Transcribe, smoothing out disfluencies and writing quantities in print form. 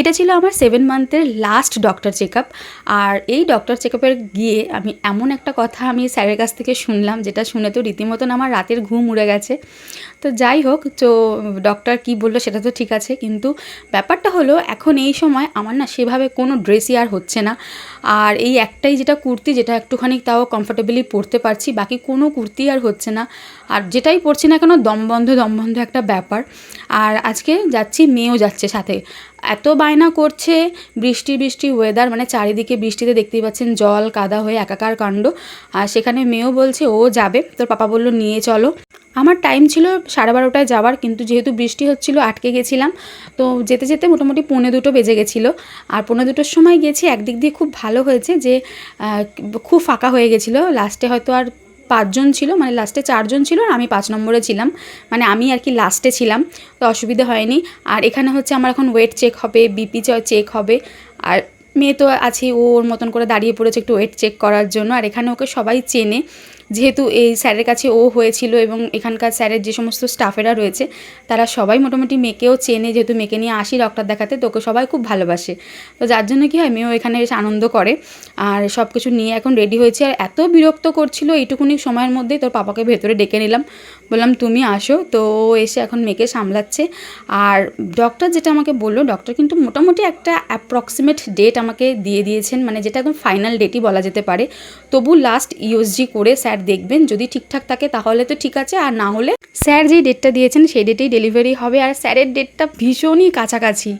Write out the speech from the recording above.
এটা ছিল আমার 7 মান্থের লাস্ট ডক্টর চেকআপ। আর এই ডক্টর চেকআপে গিয়ে আমি এমন একটা কথা আমি স্যারের কাছ থেকে শুনলাম, যেটা শুনে তো রীতিমতন আমার রাতের ঘুম উড়ে গেছে। তো যাই হোক, তো ডক্টর কী বললো সেটা তো ঠিক আছে, কিন্তু ব্যাপারটা হলো এখন এই সময় আমার না সেভাবে কোনো ড্রেসই আর হচ্ছে না। আর এই একটাই যেটা কুর্তি, যেটা একটুখানি তাও কমফোর্টেবলি পরতে পারছি, বাকি কোনো কুর্তি আর হচ্ছে না। আর যেটাই পরছি না কেন দমবন্ধ দমবন্ধ একটা ব্যাপার। আর আজকে যাচ্ছি, মেয়েও যাচ্ছে সাথে। এত বায়না করছে, বৃষ্টি বৃষ্টি ওয়েদার, মানে চারিদিকে বৃষ্টিতে দেখতেই পাচ্ছেন জল কাদা হয়ে একাকার কাণ্ড। আর সেখানে মেয়েও বলছে ও যাবে, তোর পাপা বলল নিয়ে চলো। আমার টাইম ছিল 12:30টায় যাওয়ার, কিন্তু যেহেতু বৃষ্টি হচ্ছিল আটকে গেছিলাম। তো যেতে যেতে মোটামুটি 1:45 বেজে গেছিলো। আর 1:45-র সময় গেছি, একদিক দিয়ে খুব ভালো হয়েছে যে খুব ফাঁকা হয়ে গেছিলো। লাস্টে হয়তো আর 5 জন ছিল, মানে লাস্টে 4 জন ছিল আর আমি 5 নম্বরে ছিলাম, মানে আমি আর কি লাস্টে ছিলাম। তো অসুবিধা হয়নি। আর এখানে হচ্ছে আমার এখন ওয়েট চেক হবে, বিপি চেক হবে। আর মেয়ে তো আছে, ও ওর মতন করে দাঁড়িয়ে পড়েছে একটু ওয়েট চেক করার জন্য। আর এখানে ওকে সবাই চেনে, যেহেতু এই স্যারের কাছে ও হয়েছিল, এবং এখানকার স্যারের যে সমস্ত স্টাফেরা রয়েছে তারা সবাই মোটামুটি মেয়েকেও চেনে, যেহেতু মেয়েকে নিয়ে আসি ডক্টর দেখাতে, তো ওকে সবাই খুব ভালোবাসে। তো যার জন্য কী হয়, মেয়েও এখানে এসে আনন্দ করে। আর সব কিছু নিয়ে এখন রেডি হয়েছে। আর এত বিরক্ত করছিল, এইটুকুনি সময়ের মধ্যেই তোর পাপাকে ভেতরে ডেকে নিলাম, বললাম তুমি আসো। তো ও এসে এখন মেয়েকে সামলাচ্ছে। আর ডক্টর যেটা আমাকে বললো, ডক্টর কিন্তু মোটামুটি একটা অ্যাপ্রক্সিমেট ডেট আমাকে দিয়ে দিয়েছেন, মানে যেটা একদম ফাইনাল ডেটই বলা যেতে পারে। তবু লাস্ট ইউএসজি করে স্যার দেখবেন, যদি ঠিকঠাক থাকে তাহলে তো ঠিক আছে, আর না হলে স্যার যেই ডেটটা দিয়েছেন সেই ডেটেই ডেলিভারি হবে। আর স্যারের ডেটটা ভীষণই কাছাকাছি।